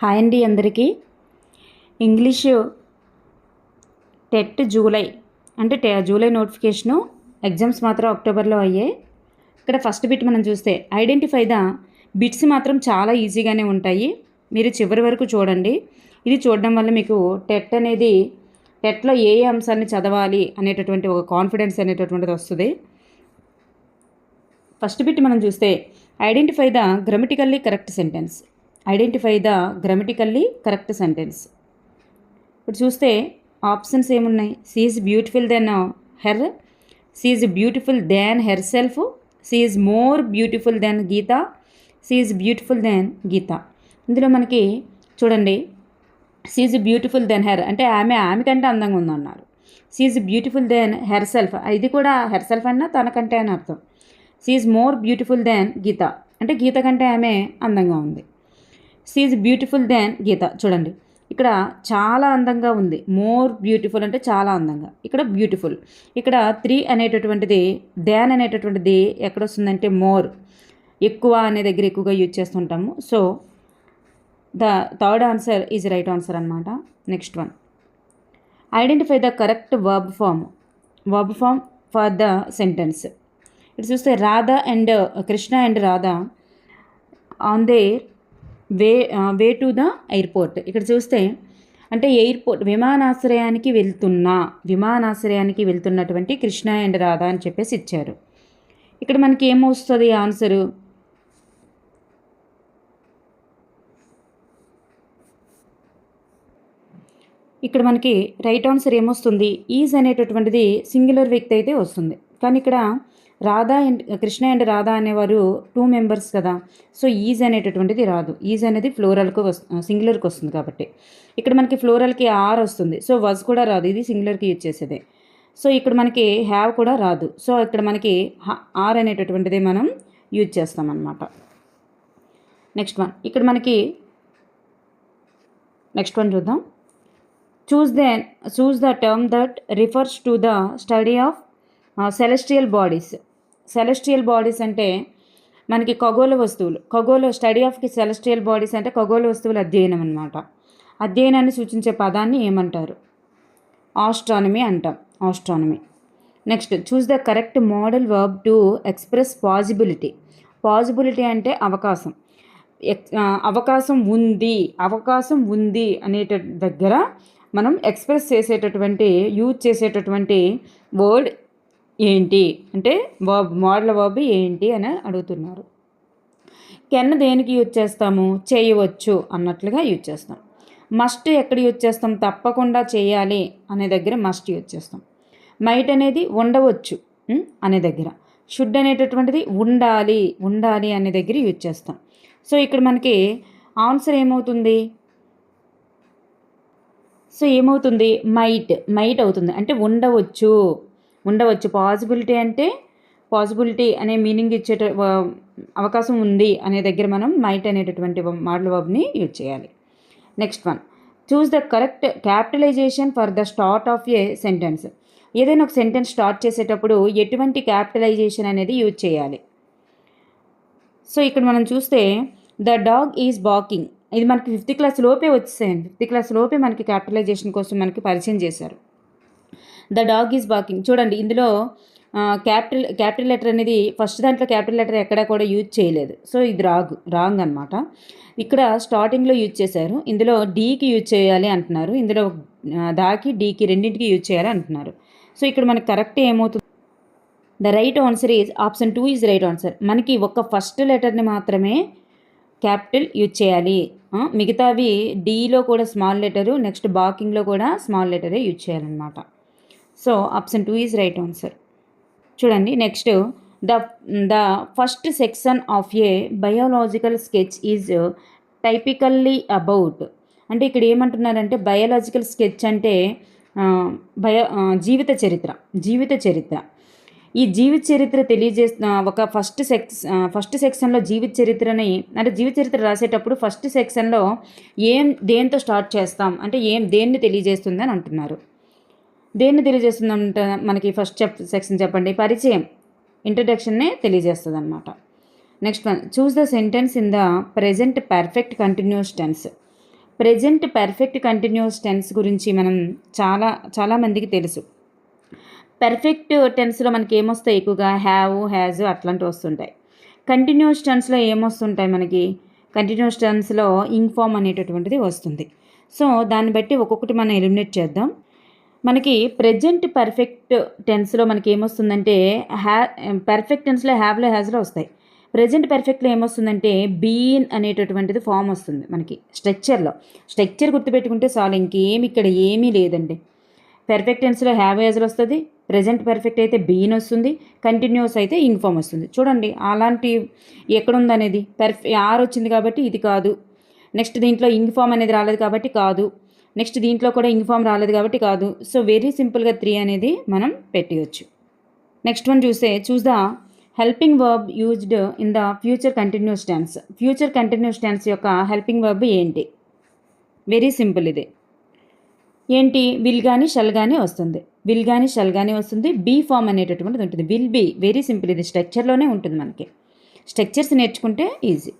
Hi అండి అందరికీ. English TET July అంటే జూలై నోటిఫికేషను, ఎగ్జామ్స్ మాత్రం అక్టోబర్లో అయ్యాయి. ఇక్కడ ఫస్ట్ బిట్ మనం చూస్తే ఐడెంటిఫై ద బిట్స్ మాత్రం చాలా ఈజీగానే ఉంటాయి. మీరు చివరి వరకు చూడండి. ఇది చూడడం వల్ల మీకు టెట్లో ఏ ఏ అంశాలని చదవాలి అనేటటువంటి ఒక కాన్ఫిడెన్స్ అనేటటువంటిది వస్తుంది. ఫస్ట్ బిట్ మనం చూస్తే identify the grammatically correct sentence. Identify the grammatically correct sentence. ఇప్పుడు చూస్తే ఆప్షన్స్ ఏమున్నాయి? She is beautiful than her, she is beautiful than herself, she is more beautiful than Geetha, she is beautiful than Geetha. ఇందులో మనకి చూడండి, she is beautiful than her అంటే ఆమె కంటే అందంగా ఉందన్నారు. She is beautiful than herself, ఇది కూడా హెర్ సెల్ఫ్ అన్నా తనకంటే అని అర్థం. She is more beautiful than గీత అంటే గీత కంటే ఆమె అందంగా ఉంది. షీ ఈజ్ బ్యూటిఫుల్ దెన్ గీత. చూడండి, ఇక్కడ చాలా అందంగా ఉంది. మోర్ బ్యూటిఫుల్ అంటే చాలా అందంగా, ఇక్కడ బ్యూటిఫుల్. ఇక్కడ 3 అనేటటువంటిది, దాన్ అనేటటువంటిది ఎక్కడ వస్తుందంటే మోర్, ఎక్కువ అనే దగ్గర ఎక్కువగా యూజ్ చేస్తుంటాము. So the third answer is right answer అనమాట. Next one, identify the correct verb form for the sentence. ఇటు చూస్తే Radha and Krishna and Radha on their way to the airport. ఇక్కడ చూస్తే అంటే ఎయిర్పోర్ట్ విమానాశ్రయానికి వెళ్తున్నటువంటి కృష్ణ అండ్ రాధా అని చెప్పేసి ఇచ్చారు. ఇక్కడ మనకి ఏమొస్తుంది ఆన్సరు? ఇక్కడ మనకి రైట్ ఆన్సర్ ఏమొస్తుంది? ఈజ్ అనేటటువంటిది సింగులర్ వ్యక్తి అయితే వస్తుంది. కానీ ఇక్కడ రాధా అండ్ కృష్ణ అండ్ రాధా అనేవారు 2 మెంబర్స్ కదా. సో ఈజ్ అనేటటువంటిది రాదు. ఈజ్ అనేది ఫ్లోరల్కి సింగులర్కి వస్తుంది కాబట్టి ఇక్కడ మనకి ఫ్లోరల్కి ఆర్ వస్తుంది. సో వజ్ కూడా రాదు, ఇది సింగులర్కి యూజ్ చేసేదే. సో ఇక్కడ మనకి హ్యావ్ కూడా రాదు. సో ఇక్కడ మనకి ఆర్ అనేటటువంటిది మనం యూజ్ చేస్తామన్నమాట. నెక్స్ట్ వన్, ఇక్కడ మనకి నెక్స్ట్ వన్ చూద్దాం. Choose the term that refers to the study of celestial bodies. Celestial bodies అంటే మనకి స్టడీ ఆఫ్ సెలెస్టియల్ బాడీస్ అంటే ఖగోళ వస్తువుల అధ్యయనం అనమాట. అధ్యయనాన్ని సూచించే పదాన్ని ఏమంటారు? ఆస్ట్రానమీ అంటాం. Astronomy. Next, choose the correct model verb to express possibility. Possibility అంటే అవకాశం. అవకాశం ఉంది అనేట దగ్గర మనం ఎక్స్ప్రెస్ యూజ్ చేసేటటువంటి వర్డ్ ఏంటి అంటే మోడల్ వర్బ్ ఏంటి అని అడుగుతున్నారు. కెన్ దేనికి యూజ్ చేస్తాము? చేయవచ్చు అన్నట్లుగా యూజ్ చేస్తాం. మస్ట్ ఎక్కడ యూజ్ చేస్తాం? తప్పకుండా చేయాలి అనే దగ్గర మస్ట్ యూజ్ చేస్తాం. మైట్ అనేది ఉండవచ్చు అనే దగ్గర. షుడ్ అనేటటువంటిది ఉండాలి అనే దగ్గర యూజ్ చేస్తాం. సో ఇక్కడ మనకి ఆన్సర్ ఏమవుతుంది? మైట్ అవుతుంది. అంటే ఉండవచ్చు. పాసిబిలిటీ అంటే పాసిబిలిటీ అనే మీనింగ్ ఇచ్చే అవకాశం ఉంది అనే దగ్గర మనం మైట్ అనేటటువంటి మోడల్ వర్బ్ని యూజ్ చేయాలి. Next one, choose the correct capitalisation for the start of a sentence. ఏదైనా ఒక సెంటెన్స్ స్టార్ట్ చేసేటప్పుడు ఎటువంటి క్యాపిటలైజేషన్ అనేది యూజ్ చేయాలి? సో ఇక్కడ మనం చూస్తే ద డాగ్ ఈజ్ బాకింగ్, ఇది మనకి 5th క్లాస్ లోపే వచ్చేసాయండి. 5th క్లాస్ లోపే మనకి క్యాపిటలైజేషన్ కోసం మనకి పరిచయం చేశారు. The dog is barking. చూడండి, ఇందులో క్యాపిటల్ లెటర్ అనేది ఫస్ట్ దాంట్లో క్యాపిటల్ లెటర్ ఎక్కడా కూడా యూజ్ చేయలేదు. సో ఇది రాంగ్ అనమాట. ఇక్కడ స్టార్టింగ్లో యూజ్ చేశారు. ఇందులో డీకి యూజ్ చేయాలి అంటున్నారు. ఇందులో దాకి డీకి రెండింటికి యూజ్ చేయాలి అంటున్నారు. సో ఇక్కడ మనకి కరెక్ట్ ఏమవుతుంది? The right answer is option 2 is right answer. మనకి ఒక ఫస్ట్ లెటర్ని మాత్రమే క్యాపిటల్ యూజ్ చేయాలి. మిగతావి డీలో కూడా స్మాల్ లెటరు, నెక్స్ట్ బాకింగ్లో కూడా స్మాల్ లెటరే యూజ్ చేయాలన్నమాట. So option 2 is right answer. చూడండి, next, the first section of a biological sketch is typically about. అంటే ఇక్కడ ఏమంటున్నారంటే బయోలాజికల్ స్కెచ్ అంటే జీవిత చరిత్ర. ఈ జీవిత చరిత్ర తెలియజేస్తున్న ఒక ఫస్ట్ సెక్షన్లో జీవిత చరిత్ర రాసేటప్పుడు ఫస్ట్ సెక్షన్లో దేంతో స్టార్ట్ చేస్తాం అంటే దేన్ని తెలియజేస్తుంది అని అంటున్నారు. దేన్ని తెలియజేస్తుందంట మనకి ఫస్ట్ సెక్షన్ చెప్పండి. పరిచయం, ఇంట్రడక్షన్నే తెలియజేస్తుంది అనమాట. Next one, choose the sentence in the present perfect continuous tense. Present perfect continuous tense గురించి మనం చాలామందికి తెలుసు. పర్ఫెక్ట్ టెన్స్లో మనకి ఏమొస్తాయి? ఎక్కువగా హ్యావ్, హ్యాజ్ అట్లాంటివి వస్తుంటాయి. కంటిన్యూస్ టెన్స్లో ఏమొస్తుంటాయి మనకి? కంటిన్యూస్ టెన్స్లో ఇంగ్ ఫామ్ అనేటటువంటిది వస్తుంది. సో దాన్ని బట్టి ఒక్కొక్కటి మనం ఎలిమినేట్ చేద్దాం. మనకి ప్రెజెంట్ పర్ఫెక్ట్ టెన్స్లో మనకి ఏమొస్తుందంటే పర్ఫెక్ట్ టెన్స్లో హ్యావ్లో, హ్యాజ్లో వస్తాయి. ప్రెజెంట్ పర్ఫెక్ట్లో ఏమొస్తుందంటే బీన్ అనేటటువంటిది ఫామ్ వస్తుంది మనకి స్ట్రక్చర్లో. స్ట్రక్చర్ గుర్తుపెట్టుకుంటే చాలు, ఇంకేమి ఇక్కడ ఏమీ లేదండి. పర్ఫెక్ట్ టెన్స్లో హ్యావ్, హ్యాజ్లో వస్తుంది. ప్రెజెంట్ పర్ఫెక్ట్ అయితే బీన్ వస్తుంది. కంటిన్యూస్ అయితే ఇంగ్ ఫామ్ వస్తుంది. చూడండి అలాంటి ఎక్కడుందనేది. ఆర్ వచ్చింది కాబట్టి ఇది కాదు. నెక్స్ట్ దీంట్లో ఇంగ్ ఫామ్ అనేది రాలేదు కాబట్టి కాదు. నెక్స్ట్ దీంట్లో కూడా ఇంగ్ ఫామ్ రాలేదు కాబట్టి కాదు. సో వెరీ సింపుల్గా 3 అనేది మనం పెట్టవచ్చు. Next one choose the helping verb used in the future continuous tense. Future continuous tense యొక్క హెల్పింగ్ వర్బ్ ఏంటి? వెరీ సింపుల్ ఇది. ఏంటి? విల్ కానీ షల్ కానీ వస్తుంది. విల్ కానీ షల్ కానీ వస్తుంది. బీ ఫామ్ అనేటటువంటిది ఉంటుంది. విల్ బీ, వెరీ సింపుల్, ఇది స్ట్రక్చర్లోనే ఉంటుంది మనకి. స్ట్రక్చర్స్ నేర్చుకుంటే easy.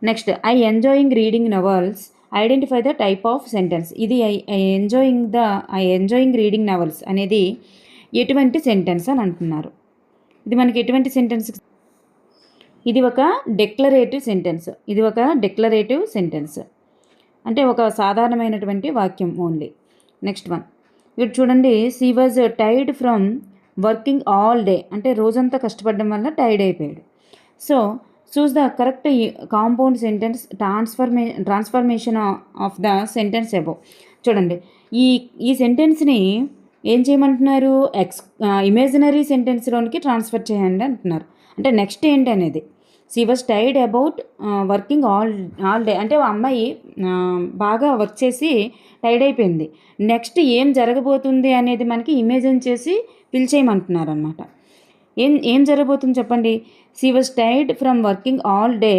Next I enjoying reading novels, identify the type of sentence. ఇది ఐ ఎంజాయింగ్ రీడింగ్ నవల్స్ అనేది ఎటువంటి సెంటెన్స్ అని అంటున్నారు. ఇది మనకి ఎటువంటి సెంటెన్స్? ఇది ఒక డెక్లరేటివ్ సెంటెన్స్. ఇది ఒక డెక్లరేటివ్ సెంటెన్స్ అంటే ఒక సాధారణమైనటువంటి వాక్యం ఓన్లీ. నెక్స్ట్ వన్ ఇక్కడ చూడండి. She was tired from working all day, అంటే రోజంతా కష్టపడడం వల్ల టైర్డ్ అయిపోయాడు. So choose the correct compound sentence transformation of the sentence above. చూడండి ఈ సెంటెన్స్ని ఏం చేయమంటున్నారు? ఇమేజినరీ సెంటెన్స్లోనికి ట్రాన్స్ఫర్ చేయండి అంటున్నారు. అంటే నెక్స్ట్ ఏంటి అనేది. She was tired about working all day, అంటే అమ్మాయి బాగా వర్క్ చేసి టైర్డ్ అయిపోయింది. నెక్స్ట్ ఏం జరగబోతుంది అనేది మనకి ఇమేజిన్ చేసి పిలిచేయమంటున్నారు అనమాట. ఏం జరగబోతుంది చెప్పండి. She was tired from working all day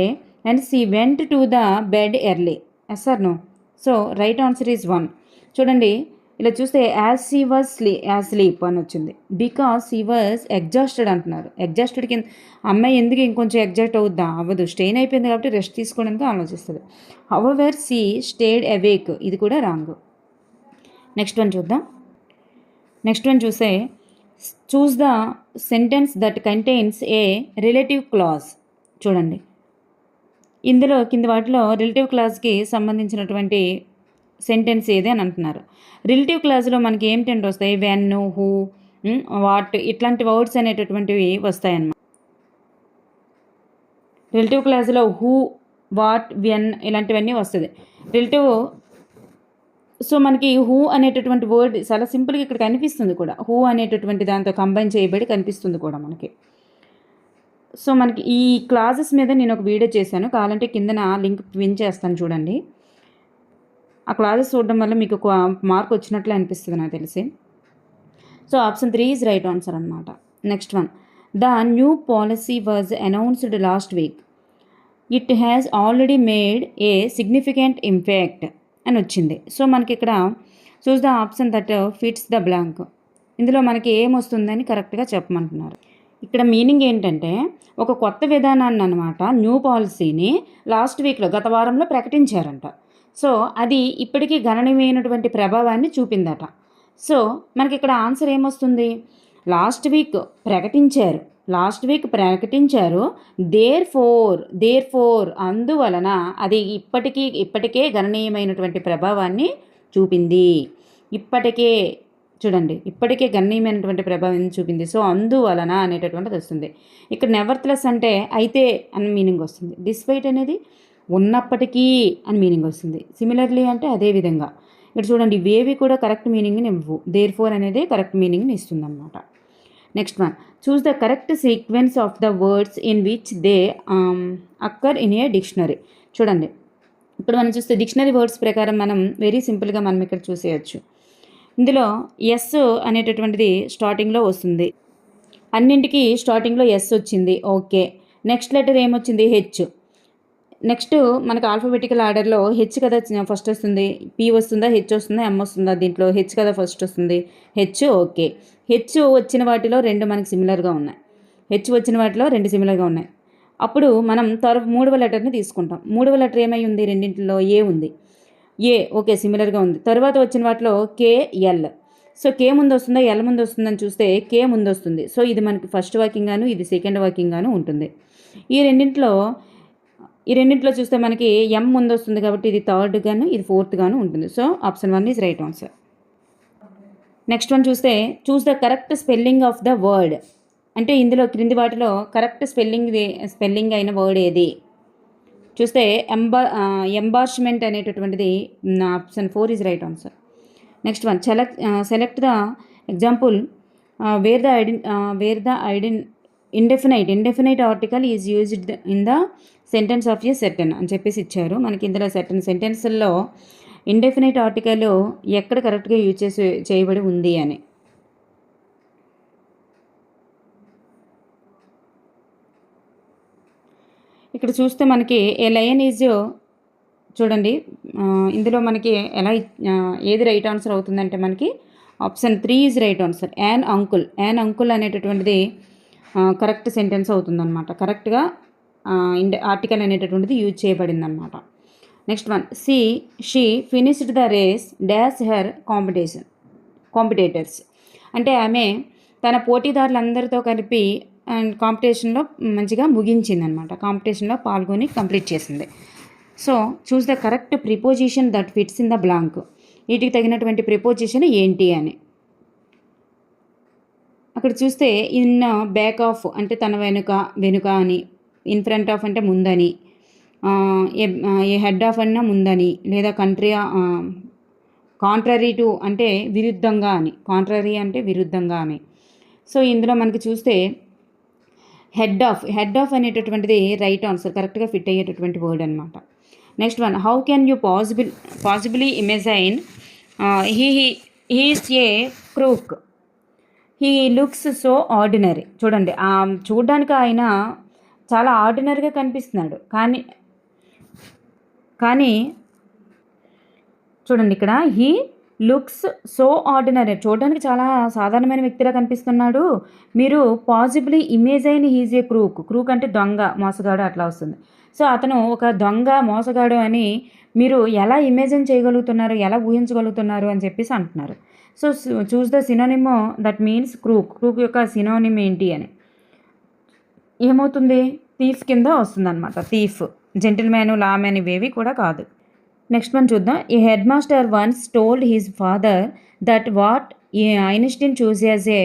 and she went to the bed early. Yes or no? So right answer is 1. చూడండి ఇలా చూస్తే యాజ్ షీ వాజ్ స్లీప్ అని వచ్చింది. బికాస్ షీ వాజ్ ఎగ్జాస్టెడ్ అంటున్నారు. ఎగ్జాస్టెడ్ కింద అమ్మాయి ఎందుకు ఇంకొంచెం ఎగ్జాస్ట్ అవుద్దా? అవ్వదు, స్ట్రెయిన్ అయిపోయింది కాబట్టి రెస్ట్ తీసుకోవడానికి ఆలోచిస్తుంది. హౌవెవర్ షీ స్టేడ్ అవేక్, ఇది కూడా రాంగ్. నెక్స్ట్ వన్ చూద్దాం. Next one choose the sentence that contains A relative clause. చూడండి ఇందులో కింది వాటిలో రిలేటివ్ క్లాజ్కి సంబంధించినటువంటి సెంటెన్స్ ఏది అని అంటున్నారు. రిలేటివ్ క్లాజ్లో మనకి ఏమిటంటే వస్తాయి? వెన్, హూ, వాట్, ఇట్లాంటి వర్డ్స్ అనేటటువంటివి వస్తాయన్నమాట. రిలేటివ్ క్లాజ్లో హూ, వాట్, వెన్ ఇలాంటివన్నీ వస్తుంది రిలేటివ్. సో మనకి హూ అనేటటువంటి వర్డ్ చాలా సింపుల్గా ఇక్కడ కనిపిస్తుంది కూడా. హూ అనేటటువంటి దాంతో కంబైన్ చేయబడి కనిపిస్తుంది కూడా మనకి. సో మనకి ఈ క్లాజెస్ మీద నేను ఒక వీడియో చేశాను, కావాలంటే కిందన లింక్ పిన్ చేస్తాను చూడండి. ఆ క్లాజెస్ చూడడం వల్ల మీకు ఒక మార్క్ వచ్చినట్లు అనిపిస్తుంది నాకు తెలిసి. So option 3 is right answer అనమాట. Next one the new policy was announced last week. It has already made a significant impact అని వచ్చింది. సో మనకి ఇక్కడ choose the option that fits the blank. ఇందులో మనకి ఏమొస్తుందని కరెక్ట్గా చెప్పమంటున్నారు. ఇక్కడ మీనింగ్ ఏంటంటే ఒక కొత్త విధానాన్ని అనమాట, న్యూ పాలసీని లాస్ట్ వీక్లో, గత వారంలో ప్రకటించారంట. సో అది ఇప్పటికీ గణనీయమైనటువంటి ప్రభావాన్ని చూపిందట. సో మనకి ఇక్కడ ఆన్సర్ ఏమొస్తుంది? లాస్ట్ వీక్ ప్రకటించారు. దేర్ ఫోర్ అందువలన అది ఇప్పటికే గణనీయమైనటువంటి ప్రభావాన్ని చూపింది. ఇప్పటికే గణనీయమైనటువంటి ప్రభావం చూపింది. సో అందువలన అనేటటువంటిది వస్తుంది. ఇక్కడ నెవర్త్లెస్ అంటే అయితే అని మీనింగ్ వస్తుంది. డిస్పైట్ అనేది ఉన్నప్పటికీ అని మీనింగ్ వస్తుంది. సిమిలర్లీ అంటే అదే విధంగా. ఇక్కడ చూడండి ఇవేవి కూడా కరెక్ట్ మీనింగ్ని ఇవ్వు. దేర్ ఫోర్ అనేది కరెక్ట్ మీనింగ్ని ఇస్తుంది అన్నమాట. Next one choose the correct sequence of the words in which they అక్కర్ in a dictionary. చూడండి ఇప్పుడు మనం చూస్తే డిక్షనరీ వర్డ్స్ ప్రకారం మనం వెరీ సింపుల్గా మనం ఇక్కడ చూసేయచ్చు. ఇందులో ఎస్ అనేటటువంటిది స్టార్టింగ్లో వస్తుంది. అన్నింటికి స్టార్టింగ్లో ఎస్ వచ్చింది, ఓకే. నెక్స్ట్ లెటర్ ఏమొచ్చింది? హెచ్. నెక్స్ట్ మనకు ఆల్ఫాబెటికల్ ఆర్డర్లో హెచ్ కదా ఫస్ట్ వస్తుంది. పి వస్తుందా, హెచ్ వస్తుందా, ఎం వస్తుందా? దీంట్లో హెచ్ కదా ఫస్ట్ వస్తుంది. H, okay. హెచ్ వచ్చిన వాటిలో 2 మనకి సిమిలర్గా ఉన్నాయి. అప్పుడు మనం మూడవ లెటర్ని తీసుకుంటాం. మూడవ లెటర్ ఏమై ఉంది? రెండింటిలో ఏ ఉంది. ఏ ఓకే సిమిలర్గా ఉంది. తర్వాత వచ్చిన వాటిలో కే ఎల్. సో కే ముందు వస్తుందా ఎల్ ముందు వస్తుందని చూస్తే కే ముందు వస్తుంది. సో ఇది మనకి ఫస్ట్ వాకింగ్ గాను ఇది సెకండ్ వాకింగ్ గాను ఉంటుంది. ఈ రెండింటిలో చూస్తే మనకి ఎం ముందు వస్తుంది కాబట్టి ఇది థర్డ్ గాను ఇది ఫోర్త్ గాను ఉంటుంది. So option 1 is right answer. Next one చూస్తే choose the correct spelling of the word. అంటే ఇందులో క్రింది వాటిలో కరెక్ట్ స్పెల్లింగ్ అయిన వర్డ్ ఏది చూస్తే ఎంబార్ష్మెంట్ అనేటటువంటిది option 4 is right answer. Next one select the example where the indefinite article is used in the sentence of a certain అని చెప్పేసి ఇచ్చారు. మనకి ఇందులో సెర్టన్ సెంటెన్స్లో ఇండెఫినైట్ ఆర్టికల్ ఎక్కడ కరెక్ట్గా యూజ్ చేయబడి ఉంది అని. ఇక్కడ చూస్తే మనకి ఏ లయన్ ఈజ్ చూడండి ఇందులో మనకి ఏది రైట్ ఆన్సర్ అవుతుందంటే మనకి option 3 is right answer. An uncle అనేటటువంటిది కరెక్ట్ సెంటెన్స్ అవుతుందన్నమాట. కరెక్ట్గా ఆర్టికల్ అనేటటువంటిది యూజ్ చేయబడింది అనమాట. Next one she finished the race dash her competitors. అంటే ఆమె తన పోటీదారులందరితో కలిపి అండ్ కాంపిటీషన్లో మంచిగా ముగించింది అనమాట. కాంపిటీషన్లో పాల్గొని కంప్లీట్ చేసింది. So choose the correct preposition that fits in the blank. వీటికి తగినటువంటి ప్రిపోజిషన్ ఏంటి అని అక్కడ చూస్తే ఇన్ బ్యాక్ ఆఫ్ అంటే తన వెనుక అని, ఇన్ ఫ్రంట్ ఆఫ్ అంటే ముందని, ఏ హెడ్ ఆఫ్ అన్నా ముందని, లేదా కాంట్రరీ టు అంటే విరుద్ధంగా అని, కాంట్రరీ అంటే విరుద్ధంగా అని. సో ఇందులో మనకి చూస్తే హెడ్ ఆఫ్ అనేటటువంటిది రైట్ ఆన్సర్, కరెక్ట్గా ఫిట్ అయ్యేటటువంటి వర్డ్ అనమాట. Next one how can you possibly imagine he's a crook he looks so ordinary. చూడండి చూడడానికి ఆయన చాలా ఆర్డినరీగా కనిపిస్తున్నాడు, కానీ చూడండి ఇక్కడ హీ లుక్స్ సో ఆర్డినరీ, చూడడానికి చాలా సాధారణమైన వ్యక్తిలా కనిపిస్తున్నాడు. మీరు పాసిబిలీ ఇమేజైన్ హీజ్ ఏ క్రూక్ అంటే దొంగ, మోసగాడు అట్లా వస్తుంది. సో అతను ఒక దొంగ, మోసగాడు అని మీరు ఎలా ఇమేజిన్ చేయగలుగుతున్నారు, ఎలా ఊహించగలుగుతున్నారు అని చెప్పేసి అంటున్నారు. So choose the synonym that means crook యొక్క సినోనిమ్ ఏంటి అని. ఏమవుతుంది థీఫ్ కింద వస్తుంది అనమాట. థీఫ్, జెంటిల్మ్యాన్, లామెన్ ఇవేవి కూడా కాదు. నెక్స్ట్ వన్ చూద్దాం. The head master once told his father that what Einstein choose as a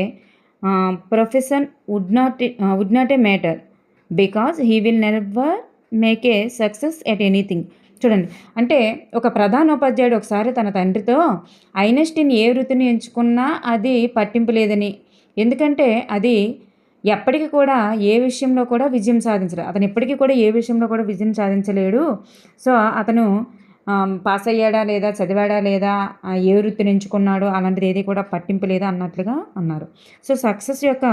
profession would not a matter because he will never make a success at anything. చూడండి అంటే ఒక ప్రధానోపాధ్యాయుడు ఒకసారి తన తండ్రితో ఐన్స్టీన్ ఏ వృత్తిని ఎంచుకున్నా అది పట్టింపు లేదని, ఎందుకంటే అది ఎప్పటికీ కూడా ఏ విషయంలో కూడా విజయం సాధించలేదు, అతను ఎప్పటికీ కూడా ఏ విషయంలో కూడా విజయం సాధించలేడు. సో అతను పాస్ అయ్యాడా లేదా, చదివాడా లేదా, ఏ వృత్తిని ఎంచుకున్నాడు అలాంటిది ఏది కూడా పట్టింపు లేదా అన్నట్లుగా అన్నారు. సో సక్సెస్ యొక్క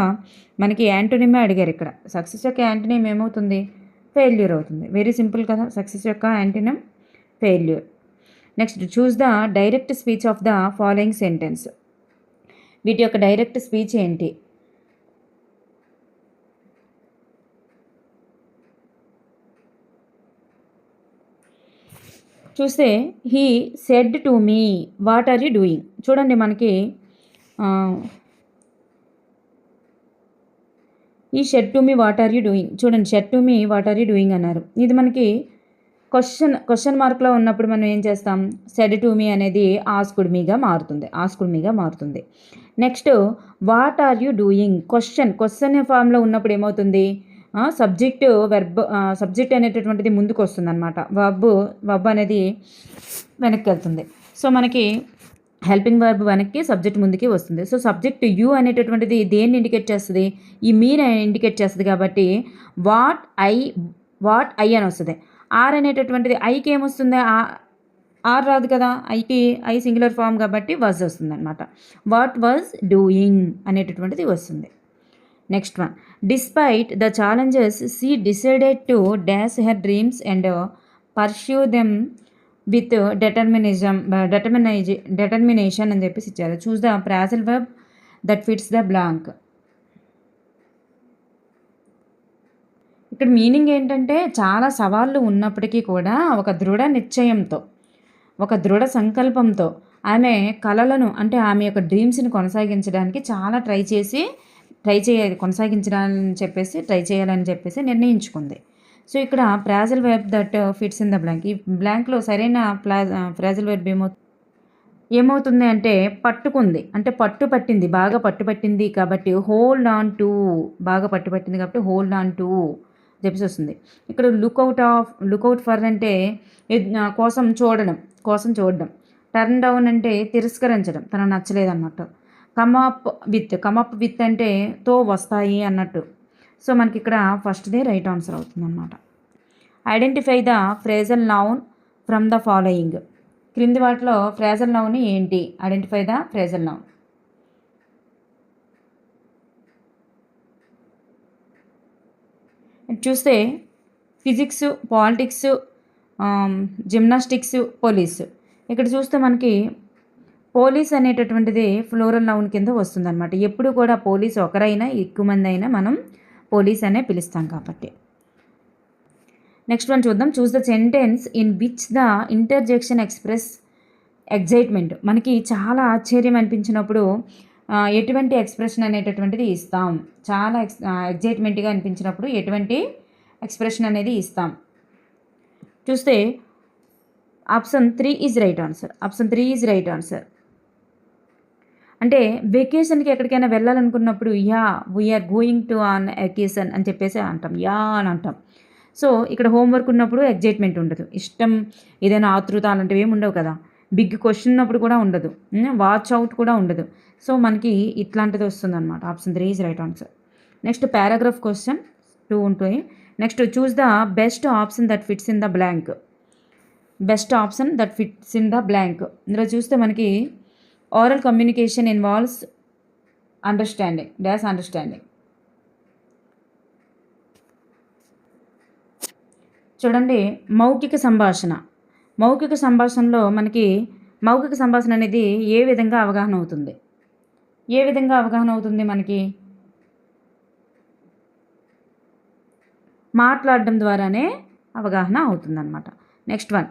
మనకి యాంటోనిమే అడిగారు ఇక్కడ. సక్సెస్ యొక్క యాంటోనిమ్ ఏమవుతుంది, ఫెయిల్యూర్ అవుతుంది. వెరీ సింపుల్ కదా, సక్సెస్ యొక్క antonym failure. Next choose the direct speech of the following sentence. వీటి యొక్క డైరెక్ట్ స్పీచ్ ఏంటి? చూస్తే he said to me what are you doing. చూడండి మనకి ఈ said to me what are you doing, చూడండి said to me what are you doing అన్నారు. ఇది మనకి క్వశ్చన్ మార్క్లో ఉన్నప్పుడు మనం ఏం చేస్తాం, సెడ్ టు మీ అనేది ఆస్కుడ్ మీగా మారుతుంది. Next what are you doing question ఫామ్లో ఉన్నప్పుడు ఏమవుతుంది, సబ్జెక్ట్ అనేటటువంటిది ముందుకు వస్తుంది అనమాట. వర్బ్ అనేది వెనక్కి వెళ్తుంది. సో మనకి హెల్పింగ్ వర్బ్ వెనక్కి, సబ్జెక్ట్ ముందుకి వస్తుంది. సో సబ్జెక్ట్ యూ అనేటటువంటిది దేన్ని ఇండికేట్ చేస్తుంది, ఈ మీని ఇండికేట్ చేస్తుంది కాబట్టి వాట్ ఐ అని వస్తుంది. ఆర్ అనేటటువంటిది ఐకి ఏమొస్తుంది, ఆర్ రాదు కదా, ఐ సింగులర్ ఫామ్ కాబట్టి వాజ్ వస్తుంది అనమాట. వాట్ వాజ్ డూయింగ్ అనేటటువంటిది వస్తుంది. Next one despite the challenges she decided to dash her dreams and pursue them with determination అని చెప్పేసి ఇచ్చారు. Choose the phrasal verb that fits the blank. ఇక్కడ meaning ఏంటంటే చాలా సవాళ్ళు ఉన్నప్పటికీ కూడా ఒక దృఢ నిశ్చయంతో ఒక దృఢ సంకల్పంతో ఆమె కలలను అంటే ఆమె యొక్క డ్రీమ్స్ని కొనసాగించడానికి చాలా ట్రై చేయాలని చెప్పేసి నిర్ణయించుకుంది. సో ఇక్కడ phrasal verb that fits in the blank. ఈ బ్లాంక్లో సరైన ఫ్రాజల్ వెర్బ్ ఏమవుతుంది అంటే పట్టుకుంది, అంటే పట్టింది, బాగా పట్టింది కాబట్టి హోల్డ్ ఆన్ టు, బాగా పట్టింది కాబట్టి హోల్డ్ ఆన్ టు చెప్పేసి వస్తుంది. ఇక్కడ లుక్అవుట్ ఫర్ అంటే కోసం చూడడం. టర్న్ డౌన్ అంటే తిరస్కరించడం, తనకు నచ్చలేదన్నట్టు. కమప్ విత్ అంటే తో వస్తాయి అన్నట్టు. సో మనకి ఇక్కడ ఫస్ట్దే రైట్ ఆన్సర్ అవుతుంది అన్నమాట. Identify the phrasal noun from the following. క్రింది వాటిలో ఫ్రేజల్ నౌన్ ఏంటి? Identify the phrasal noun. చూస్తే ఫిజిక్స్, పాలిటిక్స్, జిమ్నాస్టిక్స్, పోలీస్. ఇక్కడ చూస్తే మనకి పోలీస్ అనేటటువంటిది ఫ్లోరల్ నౌన్ కింద వస్తుందన్నమాట. ఎప్పుడు కూడా పోలీస్ ఒకరైనా ఎక్కువ మంది అయినా మనం పోలీస్ అనే పిలుస్తాం కాబట్టి. నెక్స్ట్ వన్ చూద్దాం. చూస్ the sentence in which the interjection express excitement. మనకి చాలా ఆశ్చర్యం అనిపించినప్పుడు ఎటువంటి ఎక్స్ప్రెషన్ అనేటటువంటిది ఇస్తాం? చాలా ఎగ్జైట్మెంట్గా అనిపించినప్పుడు ఎటువంటి ఎక్స్ప్రెషన్ అనేది ఇస్తాం? చూస్తే ఆప్షన్ 3 ఈజ్ రైట్ ఆన్సర్. అంటే వెకేషన్కి ఎక్కడికైనా వెళ్ళాలనుకున్నప్పుడు we are going to on vacation అని చెప్పేసి అంటాం, అని అంటాం. సో ఇక్కడ హోంవర్క్ ఉన్నప్పుడు ఎగ్జైట్మెంట్ ఉండదు, ఇష్టం ఏదైనా ఆతృత అలాంటివి ఏమి ఉండవు కదా. బిగ్ క్వశ్చన్ ఉన్నప్పుడు కూడా ఉండదు, వాచ్ అవుట్ కూడా ఉండదు. సో మనకి ఇట్లాంటిది వస్తుంది అనమాట. Option 3 is right answer. Next paragraph question 2 ఉంటుంది. Next choose the best option that fits in the blank. ఇందులో చూస్తే మనకి ఓరల్ కమ్యూనికేషన్ ఇన్వాల్వ్స్ అండర్స్టాండింగ్. చూడండి, మౌఖిక సంభాషణలో మనకి మౌఖిక సంభాషణ అనేది ఏ విధంగా అవగాహన అవుతుంది? మనకి మాట్లాడడం ద్వారానే అవగాహన అవుతుందన్నమాట. Next one,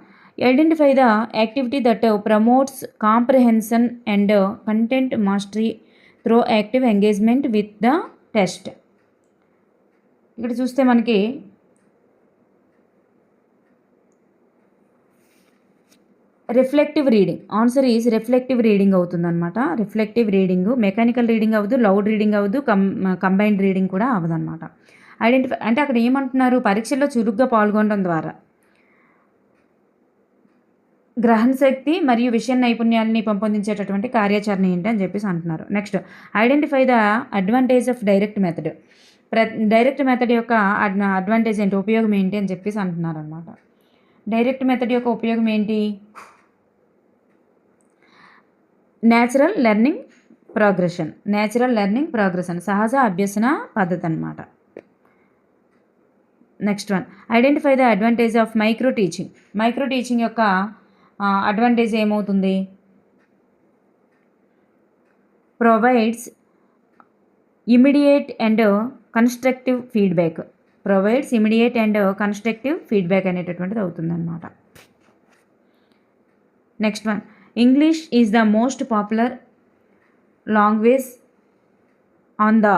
identify the activity that promotes comprehension and content mastery through active engagement with the test. ఇక్కడ చూస్తే మనకి reflective reading. Answer is reflective reading అవుతుందన్నమాట. రిఫ్లెక్టివ్ రీడింగ్ మెకానికల్ రీడింగ్ అవ్వదు, లౌడ్ రీడింగ్ అవ్వదు, కంబైన్డ్ రీడింగ్ కూడా అవ్వదన్నమాట. Identify అంటే అక్కడ ఏమంటున్నారు? పరీక్షల్లో చురుగ్గా పాల్గొనడం ద్వారా గ్రహణ శక్తి మరియు విషయ నైపుణ్యాలని పెంపొందించేటటువంటి కార్యాచరణ ఏంటి అని చెప్పేసి అంటున్నారు. Next, identify the advantage of direct method. Direct method యొక్క అడ్వాంటేజ్ ఏంటి, ఉపయోగం ఏంటి అని చెప్పేసి అంటున్నారు అనమాట. డైరెక్ట్ మెథడ్ యొక్క ఉపయోగం ఏంటి? న్యాచురల్ లెర్నింగ్ ప్రోగ్రెషన్, సహజ అభ్యసన పద్ధతి అన్నమాట. Next one, identify the advantage of micro teaching యొక్క అడ్వాంటేజ్ ఏమవుతుంది? Provides immediate and constructive feedback అనేటటువంటిది అవుతుందన్నమాట. Next one, English is the most popular language on the.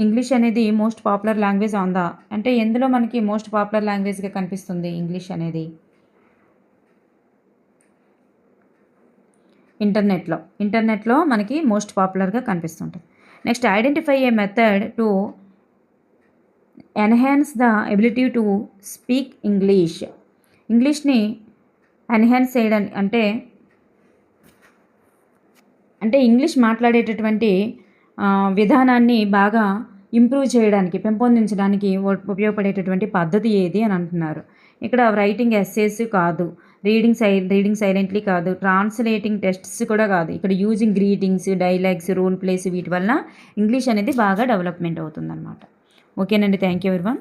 English అనేది most popular language on the అంటే ఎందులో మనకి మోస్ట్ పాపులర్ లాంగ్వేజ్గా కనిపిస్తుంది English అనేది? ఇంటర్నెట్లో మనకి మోస్ట్ పాపులర్గా కనిపిస్తుంటుంది. Next, identify a method to enhance the ability to speak ఇంగ్లీష్ని ఎన్హాన్స్ చేయడానికి అంటే ఇంగ్లీష్ మాట్లాడేటటువంటి విధానాన్ని బాగా ఇంప్రూవ్ చేయడానికి, పెంపొందించడానికి ఉపయోగపడేటటువంటి పద్ధతి ఏది అని అంటున్నారు. ఇక్కడ రైటింగ్ ఎస్సేస్ కాదు, రీడింగ్ సైలెంట్లీ కాదు, ట్రాన్స్లేటింగ్ టెస్ట్స్ కూడా కాదు. ఇక్కడ using greetings, dialogues, role plays వీటి వల్ల ఇంగ్లీష్ అనేది బాగా డెవలప్మెంట్ అవుతుందన్నమాట. ఓకేనండి, థ్యాంక్ యూ ఎవరీవన్.